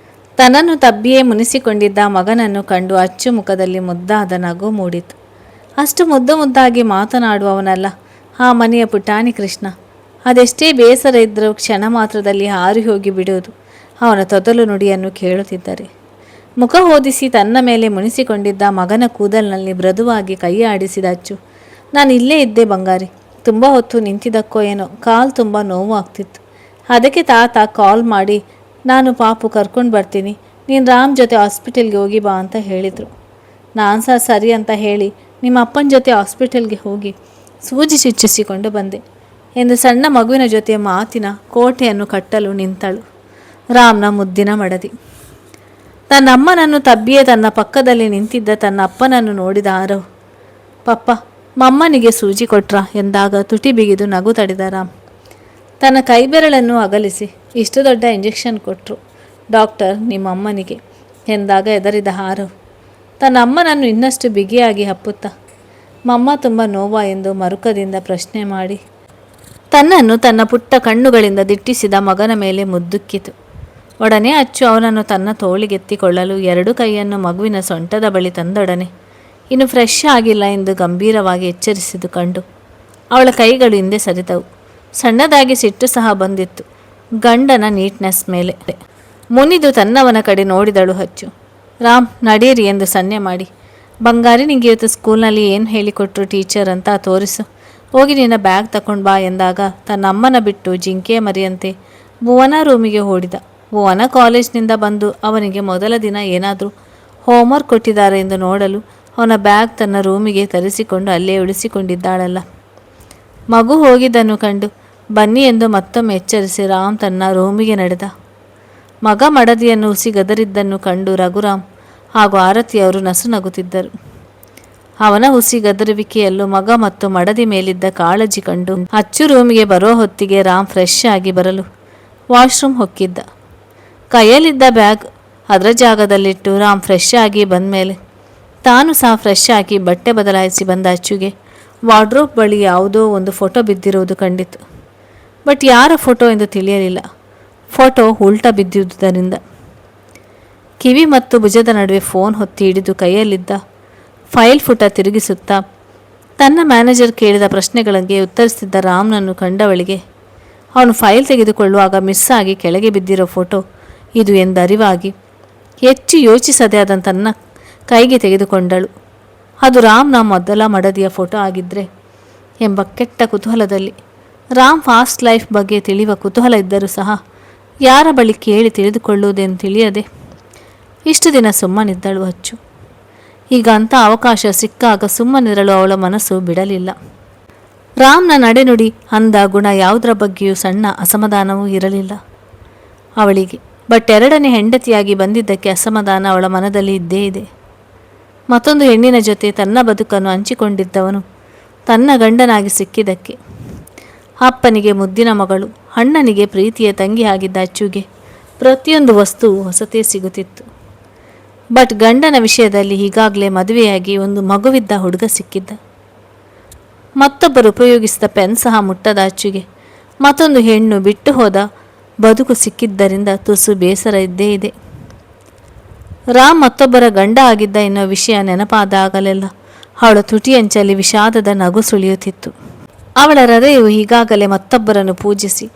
ತನ್ನನ್ನು ತಬ್ಬಿಯೇ ಮುನಿಸಿಕೊಂಡಿದ್ದ ಮಗನನ್ನು ಕಂಡು ಅಚ್ಚು ಮುಖದಲ್ಲಿ ಮುದ್ದಾದ ನಗು ಮೂಡಿತು. ಅಷ್ಟು ಮುದ್ದಾಗಿ ಮಾತನಾಡುವವನಲ್ಲ ಆ ಮನೆಯ ಪುಟಾಣಿ ಕೃಷ್ಣ. ಅದೆಷ್ಟೇ ಬೇಸರ ಇದ್ದರೂ ಕ್ಷಣ ಮಾತ್ರದಲ್ಲಿ ಹಾರಿ ಹೋಗಿ ಬಿಡುವುದು ಅವನ ತೊದಲು ನುಡಿಯನ್ನು ಕೇಳುತ್ತಿದ್ದರೆ. ಮುಖ ಹೋದಿಸಿ ತನ್ನ ಮೇಲೆ ಮುನಿಸಿಕೊಂಡಿದ್ದ ಮಗನ ಕೂದಲಿನಲ್ಲಿ ಮೃದುವಾಗಿ ಕೈ ಆಡಿಸಿದ ಅಚ್ಚು, ನಾನು ಇಲ್ಲೇ ಇದ್ದೆ ಬಂಗಾರಿ, ತುಂಬ ಹೊತ್ತು ನಿಂತಿದ್ದಕ್ಕೋ ಏನೋ ಕಾಲು ತುಂಬ ನೋವು ಆಗ್ತಿತ್ತು, ಅದಕ್ಕೆ ತಾತ ಕಾಲ್ ಮಾಡಿ ನಾನು ಪಾಪು ಕರ್ಕೊಂಡು ಬರ್ತೀನಿ, ನೀನು ರಾಮ್ ಜೊತೆ ಹಾಸ್ಪಿಟಲ್ಗೆ ಹೋಗಿ ಬಾ ಅಂತ ಹೇಳಿದರು. ನಾನು ಸಹ ಸರಿ ಅಂತ ಹೇಳಿ ನಿಮ್ಮ ಅಪ್ಪನ ಜೊತೆ ಹಾಸ್ಪಿಟಲ್ಗೆ ಹೋಗಿ ಸೂಜಿ ಚುಚ್ಚಿಸಿಕೊಂಡು ಬಂದೆ ಎಂದು ಸಣ್ಣ ಮಗುವಿನ ಜೊತೆ ಮಾತಿನ ಕೋಟೆಯನ್ನು ಕಟ್ಟಲು ನಿಂತಳು ರಾಮ್ನ ಮುದ್ದಿನ ಮಡದಿ. ತನ್ನ ಅಮ್ಮನನ್ನು ತಬ್ಬಿಯೇ ತನ್ನ ಪಕ್ಕದಲ್ಲಿ ನಿಂತಿದ್ದ ತನ್ನ ಅಪ್ಪನನ್ನು ನೋಡಿದ ಆರವ್, ಪಪ್ಪ ಮಮ್ಮನಿಗೆ ಸೂಜಿ ಕೊಟ್ರಾ ಎಂದಾಗ ತುಟಿ ಬಿಗಿದು ನಗು ತಡೆದ ರಾಮ್. ತನ್ನ ಕೈಬೆರಳನ್ನು ಅಗಲಿಸಿ, ಇಷ್ಟು ದೊಡ್ಡ ಇಂಜೆಕ್ಷನ್ ಕೊಟ್ಟರು ಡಾಕ್ಟರ್ ನಿಮ್ಮ ಅಮ್ಮನಿಗೆ ಎಂದಾಗ ಎದರಿದ ಆರವ್ ತನ್ನ ಅಮ್ಮನನ್ನು ಇನ್ನಷ್ಟು ಬಿಗಿಯಾಗಿ ಹಪ್ಪುತ್ತಾ, ಮಮ್ಮ ತುಂಬ ನೋವಾ ಎಂದು ಮರುಕದಿಂದ ಪ್ರಶ್ನೆ ಮಾಡಿ ತನ್ನನ್ನು ತನ್ನ ಪುಟ್ಟ ಕಣ್ಣುಗಳಿಂದ ದಿಟ್ಟಿಸಿದ ಮಗನ ಮೇಲೆ ಮುದ್ದುಕ್ಕಿತು. ಒಡನೆ ಅಚ್ಚು ಅವನನ್ನು ತನ್ನ ತೋಳಿಗೆತ್ತಿಕೊಳ್ಳಲು 2 ಕೈಯನ್ನು ಮಗುವಿನ ಸೊಂಟದ ಬಳಿ ತಂದೊಡನೆ ಇನ್ನು ಫ್ರೆಶ್ ಆಗಿಲ್ಲ ಎಂದು ಗಂಭೀರವಾಗಿ ಎಚ್ಚರಿಸಿದು ಕಂಡು ಅವಳ ಕೈಗಳು ಹಿಂದೆ ಸರಿದವು. ಸಣ್ಣದಾಗಿ ಸಿಟ್ಟು ಸಹ ಬಂದಿತ್ತು ಗಂಡನ ನೀಟ್ನೆಸ್ ಮೇಲೆ. ಮುನಿದು ತನ್ನವನ ಕಡೆ ನೋಡಿದಳು ಅಚ್ಚು. ರಾಮ್ ನಡೀರಿ ಎಂದು ಸನ್ನೆ ಮಾಡಿ, ಬಂಗಾರಿ ನಿಂಗೆ ಇವತ್ತು ಸ್ಕೂಲ್ನಲ್ಲಿ ಏನು ಹೇಳಿಕೊಟ್ರು ಟೀಚರ್ ಅಂತ ತೋರಿಸು, ಹೋಗಿ ನಿನ್ನ ಬ್ಯಾಗ್ ತಗೊಂಡು ಬಾ ಎಂದಾಗ ತನ್ನ ಅಮ್ಮನ ಬಿಟ್ಟು ಜಿಂಕೆ ಮರಿಯಂತೆ ಭುವನ ರೂಮಿಗೆ ಓಡಿದ. ಭುವನ ಕಾಲೇಜ್ನಿಂದ ಬಂದು ಅವನಿಗೆ ಮೊದಲ ದಿನ ಏನಾದರೂ ಹೋಮ್ವರ್ಕ್ ಕೊಟ್ಟಿದ್ದಾರೆ ಎಂದು ನೋಡಲು ಅವನ ಬ್ಯಾಗ್ ತನ್ನ ರೂಮಿಗೆ ತರಿಸಿಕೊಂಡು ಅಲ್ಲೇ ಉಳಿಸಿಕೊಂಡಿದ್ದಾಳಲ್ಲ. ಮಗು ಹೋಗಿದ್ದನ್ನು ಕಂಡು ಬನ್ನಿ ಎಂದು ಮತ್ತೊಮ್ಮೆ ಎಚ್ಚರಿಸಿ ರಾಮ್ ತನ್ನ ರೂಮಿಗೆ ನಡೆದ. ಮಗ ಮಡದಿಯನ್ನು ಹುಸಿಗದರಿದ್ದನ್ನು ಕಂಡು ರಘುರಾಮ್ ಹಾಗೂ ಆರತಿಯವರು ನಸುನಗುತ್ತಿದ್ದರು. ಅವನ ಹುಸಿಗದರುವಿಕೆಯಲ್ಲೂ ಮಗ ಮತ್ತು ಮಡದಿ ಮೇಲಿದ್ದ ಕಾಳಜಿ ಕಂಡು ಅಚ್ಚು ರೂಮಿಗೆ ಬರೋ ಹೊತ್ತಿಗೆ ರಾಮ್ ಫ್ರೆಶ್ ಆಗಿ ಬರಲು ವಾಶ್ರೂಮ್ ಹೊಕ್ಕಿದ್ದ. ಕೈಯಲ್ಲಿದ್ದ ಬ್ಯಾಗ್ ಅದರ ಜಾಗದಲ್ಲಿಟ್ಟು ರಾಮ್ ಫ್ರೆಶ್ ಆಗಿ ಬಂದಮೇಲೆ ತಾನು ಸಹ ಫ್ರೆಶ್ ಆಗಿ ಬಟ್ಟೆ ಬದಲಾಯಿಸಿ ಬಂದ ಅಚ್ಚುಗೆ ವಾರ್ಡ್ರೋಬ್ ಬಳಿ ಯಾವುದೋ ಒಂದು ಫೋಟೋ ಬಿದ್ದಿರುವುದು ಕಂಡಿತು. ಬಟ್ ಯಾರ ಫೋಟೋ ಎಂದು ತಿಳಿಯಲಿಲ್ಲ. ಫೋಟೋ ಉಲ್ಟಾ ಬಿದ್ದಿದ್ದುದರಿಂದ ಕಿವಿ ಮತ್ತು ಭುಜದ ನಡುವೆ ಫೋನ್ ಹೊತ್ತಿ ಹಿಡಿದು ಕೈಯಲ್ಲಿದ್ದ ಫೈಲ್ ಪುಟ ತಿರುಗಿಸುತ್ತಾ ತನ್ನ ಮ್ಯಾನೇಜರ್ ಕೇಳಿದ ಪ್ರಶ್ನೆಗಳಿಗೆ ಉತ್ತರಿಸುತ್ತಿದ್ದ ರಾಮ್ನನ್ನು ಕಂಡವಳಿಗೆ ಅವನು ಫೈಲ್ ತೆಗೆದುಕೊಳ್ಳುವಾಗ ಮಿಸ್ ಆಗಿ ಕೆಳಗೆ ಬಿದ್ದಿರೋ ಫೋಟೋ ಇದು ಎಂದರಿವಾಗಿ ಹೆಚ್ಚು ಯೋಚಿಸದೆ ಅದನ್ನು ತನ್ನ ಕೈಗೆ ತೆಗೆದುಕೊಂಡಳು. ಅದು ರಾಮ್ನ ಮೊದಲ ಮಡದಿಯ ಫೋಟೋ ಆಗಿದ್ದರೆ ಎಂಬ ಕೆಟ್ಟ ಕುತೂಹಲದಲ್ಲಿ. ರಾಮ್ ಫಾಸ್ಟ್ ಲೈಫ್ ಬಗ್ಗೆ ತಿಳಿಯುವ ಕುತೂಹಲ ಇದ್ದರೂ ಸಹ ಯಾರ ಬಳಿ ಕೇಳಿ ತಿಳಿದುಕೊಳ್ಳುವುದೆಂದು ತಿಳಿಯದೆ ಇಷ್ಟು ದಿನ ಸುಮ್ಮನಿದ್ದಳು ಅಚ್ಚು. ಈಗ ಅಂಥ ಅವಕಾಶ ಸಿಕ್ಕಾಗ ಸುಮ್ಮನಿರಲು ಅವಳ ಮನಸ್ಸು ಬಿಡಲಿಲ್ಲ. ರಾಮ್ನ ನಡೆನುಡಿ ಅಂದ ಗುಣ ಯಾವುದರ ಬಗ್ಗೆಯೂ ಸಣ್ಣ ಅಸಮಾಧಾನವೂ ಇರಲಿಲ್ಲ ಅವಳಿಗೆ. ಬಟ್ ಎರಡನೇ ಹೆಂಡತಿಯಾಗಿ ಬಂದಿದ್ದಕ್ಕೆ ಅಸಮಾಧಾನ ಅವಳ ಮನದಲ್ಲಿ ಇದ್ದೇ ಇದೆ. ಮತ್ತೊಂದು ಹೆಣ್ಣಿನ ಜೊತೆ ತನ್ನ ಬದುಕನ್ನು ಹಂಚಿಕೊಂಡಿದ್ದವನು ತನ್ನ ಗಂಡನಾಗಿ ಸಿಕ್ಕಿದ್ದಕ್ಕೆ. ಅಪ್ಪನಿಗೆ ಮುದ್ದಿನ ಮಗಳು, ಅಣ್ಣನಿಗೆ ಪ್ರೀತಿಯ ತಂಗಿ ಆಗಿದ್ದ ಅಚ್ಚುಗೆ ಪ್ರತಿಯೊಂದು ವಸ್ತು ಹೊಸತೇ ಸಿಗುತ್ತಿತ್ತು. ಬಟ್ ಗಂಡನ ವಿಷಯದಲ್ಲಿ ಈಗಾಗಲೇ ಮದುವೆಯಾಗಿ ಒಂದು ಮಗುವಿದ್ದ ಹುಡುಗ ಸಿಕ್ಕಿದ್ದ. ಮತ್ತೊಬ್ಬರು ಉಪಯೋಗಿಸಿದ ಪೆನ್ ಸಹ ಮುಟ್ಟದ ಅಚ್ಚುಗೆ ಮತ್ತೊಂದು ಹೆಣ್ಣು ಬಿಟ್ಟು ಹೋದ ಬದುಕು ಸಿಕ್ಕಿದ್ದರಿಂದ ತುಸು ಬೇಸರ ಇದ್ದೇ ಇದೆ. ರಾಮ್ ಮತ್ತೊಬ್ಬರ ಗಂಡ ಆಗಿದ್ದ ಎನ್ನುವ ವಿಷಯ ನೆನಪಾದಾಗಲೆಲ್ಲ ಅವಳ ತುಟಿಯಂಚಲ್ಲಿ ವಿಷಾದದ ನಗು ಸುಳಿಯುತ್ತಿತ್ತು. ಅವಳ ಹೃದಯವು ಈಗಾಗಲೇ ಮತ್ತೊಬ್ಬರನ್ನು ಪೂಜಿಸಿ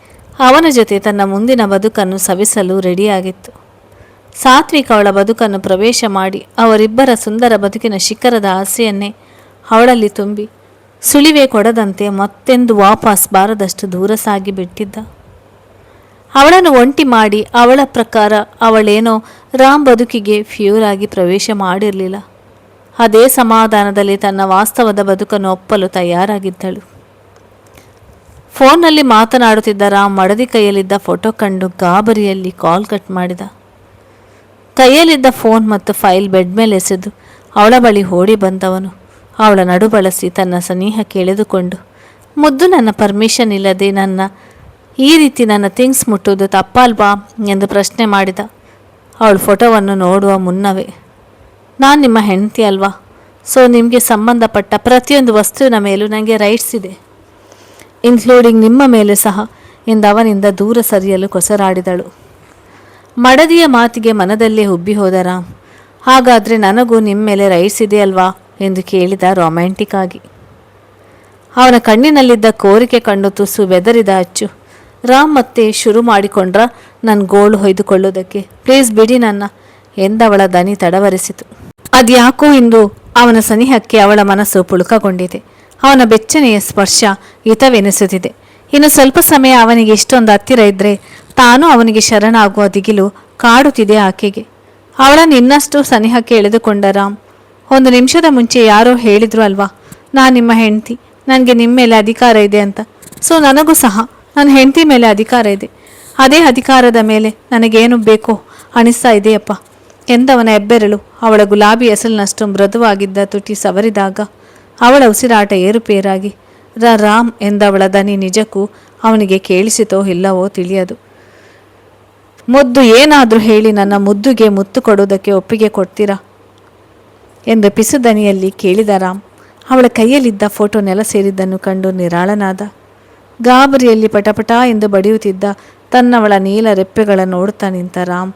ಅವನ ಜೊತೆ ತನ್ನ ಮುಂದಿನ ಬದುಕನ್ನು ಸವಿಸಲು ರೆಡಿಯಾಗಿತ್ತು. ಸಾತ್ವಿಕ್ ಅವಳ ಬದುಕನ್ನು ಪ್ರವೇಶ ಮಾಡಿ ಅವರಿಬ್ಬರ ಸುಂದರ ಬದುಕಿನ ಶಿಖರದ ಆಸೆಯನ್ನೇ ಅವಳಲ್ಲಿ ತುಂಬಿ ಸುಳಿವೆ ಕೊಡದಂತೆ ಮತ್ತೆಂದು ವಾಪಸ್ ಬಾರದಷ್ಟು ದೂರ ಸಾಗಿ ಬಿಟ್ಟಿದ್ದ. ಅವಳನ್ನು ಒಂಟಿ ಮಾಡಿ ಅವಳ ಪ್ರಕಾರ ಅವಳೇನೋ ರಾಮ್ ಬದುಕಿಗೆ ಫ್ಯೂರ್ ಆಗಿ ಪ್ರವೇಶ ಮಾಡಿರಲಿಲ್ಲ. ಅದೇ ಸಮಾಧಾನದಲ್ಲಿ ತನ್ನ ವಾಸ್ತವದ ಬದುಕನ್ನು ಒಪ್ಪಲು ತಯಾರಾಗಿದ್ದಳು. ಫೋನ್ನಲ್ಲಿ ಮಾತನಾಡುತ್ತಿದ್ದ ರಾಮ್ ಮಡದಿ ಕೈಯಲ್ಲಿದ್ದ ಫೋಟೋ ಕಂಡು ಗಾಬರಿಯಲ್ಲಿ ಕಾಲ್ ಕಟ್ ಮಾಡಿದ. ಕೈಯಲ್ಲಿದ್ದ ಫೋನ್ ಮತ್ತು ಫೈಲ್ ಬೆಡ್ ಮೇಲೆ ಎಸೆದು ಅವಳ ಬಳಿ ಓಡಿ ಬಂದವನು ಅವಳ ನಡು ಬಳಸಿ ತನ್ನ ಸನಿಹಕ್ಕೆ ಎಳೆದುಕೊಂಡು, ಮುದ್ದು, ನನ್ನ ಪರ್ಮಿಷನ್ ಇಲ್ಲದೆ ಈ ರೀತಿ ನನ್ನ ಥಿಂಗ್ಸ್ ಮುಟ್ಟುವುದು ತಪ್ಪಲ್ವಾ ಎಂದು ಪ್ರಶ್ನೆ ಮಾಡಿದ. ಅವಳ ಫೋಟೋವನ್ನು ನೋಡುವ ಮುನ್ನವೇ, ನಾನು ನಿಮ್ಮ ಹೆಂಡತಿ ಅಲ್ವಾ, ಸೊ ನಿಮಗೆ ಸಂಬಂಧಪಟ್ಟ ಪ್ರತಿಯೊಂದು ವಸ್ತುವಿನ ಮೇಲೂ ನನಗೆ ರೈಟ್ಸ್ ಇದೆ, ಇನ್ಕ್ಲೂಡಿಂಗ್ ನಿಮ್ಮ ಮೇಲೆ ಸಹ ಎಂದು ಅವನಿಂದ ದೂರ ಸರಿಯಲು ಕೊಸರಾಡಿದಳು. ಮಡದಿಯ ಮಾತಿಗೆ ಮನದಲ್ಲೇ ಉಬ್ಬಿ ಹೋದ ರಾಮ್, ಹಾಗಾದರೆ ನನಗೂ ನಿಮ್ಮ ಮೇಲೆ ರೈಟ್ಸ್ ಇದೆ ಅಲ್ವಾ ಎಂದು ಕೇಳಿದ ರೊಮ್ಯಾಂಟಿಕ್ ಆಗಿ. ಅವನ ಕಣ್ಣಿನಲ್ಲಿದ್ದ ಕೋರಿಕೆ ಕಂಡು ತುಸು ಬೆದರಿದ ಅಚ್ಚು. ರಾಮ್ ಮತ್ತೆ ಶುರು ಮಾಡಿಕೊಂಡ್ರ ನನ್ನ ಗೋಳು ಹೊಯ್ದುಕೊಳ್ಳೋದಕ್ಕೆ, ಪ್ಲೀಸ್ ಬಿಡಿ ನನ್ನ ಎಂದವಳ ದನಿ ತಡವರಿಸಿತು. ಅದ್ಯಾಕೋ ಇಂದು ಅವನ ಸನಿಹಕ್ಕೆ ಅವಳ ಮನಸ್ಸು ಪುಳುಕಗೊಂಡಿದೆ. ಅವನ ಬೆಚ್ಚನೆಯ ಸ್ಪರ್ಶ ಹಿತವೆನಿಸುತ್ತಿದೆ. ಇನ್ನು ಸ್ವಲ್ಪ ಸಮಯ ಅವನಿಗೆ ಇಷ್ಟೊಂದು ಹತ್ತಿರ ಇದ್ದರೆ ತಾನು ಅವನಿಗೆ ಶರಣಾಗುವ ದಿಗಿಲು ಕಾಡುತ್ತಿದೆ ಆಕೆಗೆ. ಅವಳನ್ನು ಇನ್ನಷ್ಟು ಸನಿಹಕ್ಕೆ ಎಳೆದುಕೊಂಡ ರಾಮ್, ಒಂದು ನಿಮಿಷದ ಮುಂಚೆ ಯಾರೋ ಹೇಳಿದ್ರು ಅಲ್ವಾ, ನಾನು ನಿಮ್ಮ ಹೆಂಡತಿ, ನನಗೆ ನಿಮ್ಮ ಮೇಲೆ ಅಧಿಕಾರ ಇದೆ ಅಂತ. ಸೊ ನನಗೂ ಸಹ ನನ್ನ ಹೆಂಡತಿ ಮೇಲೆ ಅಧಿಕಾರ ಇದೆ. ಅದೇ ಅಧಿಕಾರದ ಮೇಲೆ ನನಗೇನು ಬೇಕೋ ಅನಿಸ್ತಾ ಇದೆಯಪ್ಪ ಎಂದವನ ಹೆಬ್ಬೆರಳು ಅವಳ ಗುಲಾಬಿ ಎಸಲಿನಷ್ಟು ಮೃದುವಾಗಿದ್ದ ತುಟಿ ಸವರಿದಾಗ ಅವಳ ಉಸಿರಾಟ ಏರುಪೇರಾಗಿ ರಾಮ್ ಎಂದವಳ ದನಿ ನಿಜಕ್ಕೂ ಅವನಿಗೆ ಕೇಳಿಸಿತೋ ಇಲ್ಲವೋ ತಿಳಿಯದು. ಮುದ್ದು, ಏನಾದರೂ ಹೇಳಿ ನನ್ನ ಮುದ್ದುಗೆ ಮುತ್ತು ಕೊಡುವುದಕ್ಕೆ ಒಪ್ಪಿಗೆ ಕೊಡ್ತೀರಾ ಎಂದು ಪಿಸು ದನಿಯಲ್ಲಿ ಕೇಳಿದ ರಾಮ್. ಅವಳ ಕೈಯಲ್ಲಿದ್ದ ಫೋಟೋ ನೆಲ ಸೇರಿದ್ದನ್ನು ಕಂಡು ನಿರಾಳನಾದ. ಗಾಬರಿಯಲ್ಲಿ ಪಟಪಟ ಎಂದು ಬಡಿಯುತ್ತಿದ್ದ ತನ್ನವಳ ನೀಲ ರೆಪ್ಪೆಗಳ ನೋಡುತ್ತಾ ನಿಂತ ರಾಮ್.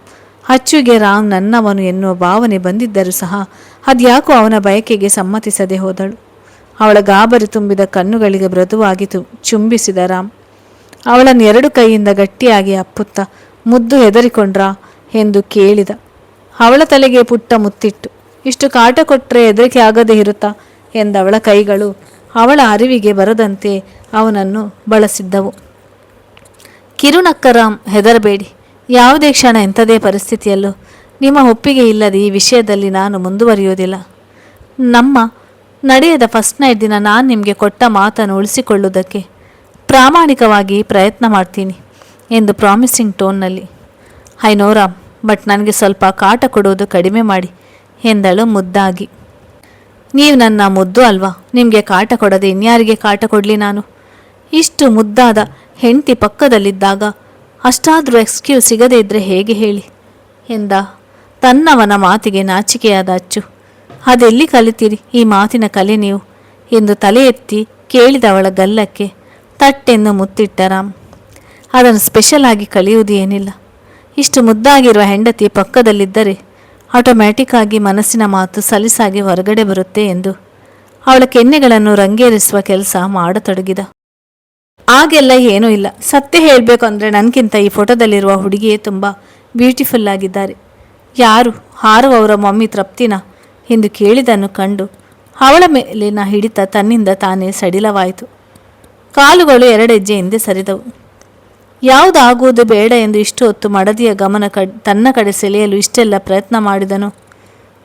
ಅಚ್ಚುಗೆ ರಾಮ್ ನನ್ನವನು ಎನ್ನುವ ಭಾವನೆ ಬಂದಿದ್ದರೂ ಸಹ ಅದ್ಯಾಕೋ ಅವನ ಬಯಕೆಗೆ ಸಮ್ಮತಿಸದೆ ಹೋದಳು. ಅವಳ ಗಾಬರಿ ತುಂಬಿದ ಕಣ್ಣುಗಳಿಗೆ ಮೃದುವಾಗಿ ಚುಂಬಿಸಿದ ರಾಮ್ ಅವಳನ್ನು ಎರಡು ಕೈಯಿಂದ ಗಟ್ಟಿಯಾಗಿ ಅಪ್ಪುತ್ತಾ, ಮುದ್ದು, ಹೆದರಿಕೊಂಡ್ರಾ ಎಂದು ಕೇಳಿದ. ಅವಳ ತಲೆಗೆ ಪುಟ್ಟ ಮುತ್ತಿಟ್ಟು, ಇಷ್ಟು ಕಾಟ ಕೊಟ್ಟರೆ ಹೆದರಿಕೆ ಆಗದೆ ಇರುತ್ತಾ ಎಂದವಳ ಕೈಗಳು ಅವಳ ಅರಿವಿಗೆ ಬರದಂತೆ ಅವನನ್ನು ಬಳಸಿದ್ದವು. ಕಿರುನಕ್ಕ ರಾಮ್, ಹೆದರಬೇಡಿ, ಯಾವುದೇ ಕ್ಷಣ ಎಂಥದೇ ಪರಿಸ್ಥಿತಿಯಲ್ಲೂ ನಿಮ್ಮ ಒಪ್ಪಿಗೆ ಇಲ್ಲದೆ ಈ ವಿಷಯದಲ್ಲಿ ನಾನು ಮುಂದುವರಿಯುವುದಿಲ್ಲ. ನಡೆಯದ ಫಸ್ಟ್ ನೈಟ್ ದಿನ ನಾನು ನಿಮಗೆ ಕೊಟ್ಟ ಮಾತನ್ನು ಉಳಿಸಿಕೊಳ್ಳುವುದಕ್ಕೆ ಪ್ರಾಮಾಣಿಕವಾಗಿ ಪ್ರಯತ್ನ ಮಾಡ್ತೀನಿ ಎಂದು ಪ್ರಾಮಿಸಿಂಗ್ ಟೋನ್ನಲ್ಲಿ. ಐ ನೋ ರಾಮ್, ಬಟ್ ನನಗೆ ಸ್ವಲ್ಪ ಕಾಟ ಕೊಡೋದು ಕಡಿಮೆ ಮಾಡಿ ಎಂದಳು ಮುದ್ದಾಗಿ. ನೀವು ನನ್ನ ಮುದ್ದು ಅಲ್ವಾ, ನಿಮಗೆ ಕಾಟ ಕೊಡದೆ ಇನ್ಯಾರಿಗೆ ಕಾಟ ಕೊಡಲಿ ನಾನು? ಇಷ್ಟು ಮುದ್ದಾದ ಹೆಂಡತಿ ಪಕ್ಕದಲ್ಲಿದ್ದಾಗ ಅಷ್ಟಾದರೂ ಎಕ್ಸ್ಕ್ಯೂಸ್ ಸಿಗದೇ ಇದ್ದರೆ ಹೇಗೆ ಹೇಳಿ ಎಂದ. ತನ್ನವನ ಮಾತಿಗೆ ನಾಚಿಕೆಯಾದ ಅಚ್ಚು. ಅದೆಲ್ಲಿ ಕಲಿತೀರಿ ಈ ಮಾತಿನ ಕಲೆ ನೀವು ಎಂದು ತಲೆ ಎತ್ತಿ ಕೇಳಿದವಳ ಗಲ್ಲಕ್ಕೆ ತಟ್ಟೆಂದು ಮುತ್ತಿಟ್ಟ ರಾಮ್. ಅದನ್ನು ಸ್ಪೆಷಲ್ ಆಗಿ ಕಲಿಯುವುದು ಏನಿಲ್ಲ. ಇಷ್ಟು ಮುದ್ದಾಗಿರುವ ಹೆಂಡತಿ ಪಕ್ಕದಲ್ಲಿದ್ದರೆ ಆಟೋಮ್ಯಾಟಿಕ್ ಆಗಿ ಮನಸ್ಸಿನ ಮಾತು ಸಲೀಸಾಗಿ ಹೊರಗಡೆ ಬರುತ್ತೆ ಎಂದು ಅವಳ ಕೆನ್ನೆಗಳನ್ನು ರಂಗೇರಿಸುವ ಕೆಲಸ ಮಾಡತೊಡಗಿದ. ಆಗೆಲ್ಲ ಏನೂ ಇಲ್ಲ. ಸತ್ಯ ಹೇಳಬೇಕು ಅಂದರೆ ನನಗಿಂತ ಈ ಫೋಟೋದಲ್ಲಿರುವ ಹುಡುಗಿಯೇ ತುಂಬ ಬ್ಯೂಟಿಫುಲ್ ಆಗಿದ್ದಾರೆ. ಯಾರು ಹಾರುವವರ ಮಮ್ಮಿ ತೃಪ್ತಿನ ಎಂದು ಕೇಳಿದನ್ನು ಕಂಡು ಅವಳ ಮೇಲಿನ ಹಿಡಿತ ತನ್ನಿಂದ ತಾನೇ ಸಡಿಲವಾಯಿತು. ಕಾಲುಗಳು 2 ಹೆಜ್ಜೆ ಹಿಂದೆ ಸರಿದವು. ಯಾವುದಾಗುವುದು ಬೇಡ ಎಂದು ಇಷ್ಟು ಹೊತ್ತು ಮಡದಿಯ ಗಮನ ತನ್ನ ಕಡೆ ಸೆಳೆಯಲು ಇಷ್ಟೆಲ್ಲ ಪ್ರಯತ್ನ ಮಾಡಿದನು.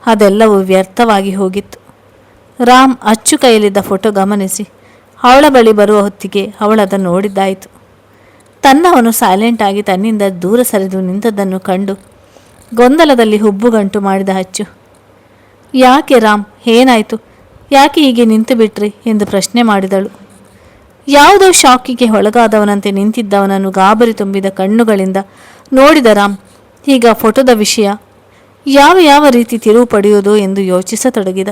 ಅದೆಲ್ಲವೂ ವ್ಯರ್ಥವಾಗಿ ಹೋಗಿತ್ತು. ರಾಮ್ ಅಚ್ಚು ಕೈಯಲ್ಲಿದ್ದ ಫೋಟೋ ಗಮನಿಸಿ ಅವಳ ಬಳಿ ಬರುವ ಹೊತ್ತಿಗೆ ಅವಳದನ್ನು ನೋಡಿದ್ದಾಯಿತು. ತನ್ನವನು ಸೈಲೆಂಟ್ ಆಗಿ ತನ್ನಿಂದ ದೂರ ಸರಿದು ನಿಂತದ್ದನ್ನು ಕಂಡು ಗೊಂದಲದಲ್ಲಿ ಹುಬ್ಬುಗಂಟು ಮಾಡಿದ ಅಚ್ಚು. ಯಾಕೆ ರಾಮ್, ಏನಾಯಿತು? ಯಾಕೆ ಹೀಗೆ ನಿಂತು ಬಿಟ್ರಿ ಎಂದು ಪ್ರಶ್ನೆ ಮಾಡಿದಳು. ಯಾವುದೋ ಶಾಕಿಗೆ ಒಳಗಾದವನಂತೆ ನಿಂತಿದ್ದವನನ್ನು ಗಾಬರಿ ತುಂಬಿದ ಕಣ್ಣುಗಳಿಂದ ನೋಡಿದ ರಾಮ್ ಈಗ ಫೋಟೋದ ವಿಷಯ ಯಾವ ರೀತಿ ತಿರುವು ಪಡೆಯುವುದು ಎಂದು ಯೋಚಿಸತೊಡಗಿದ.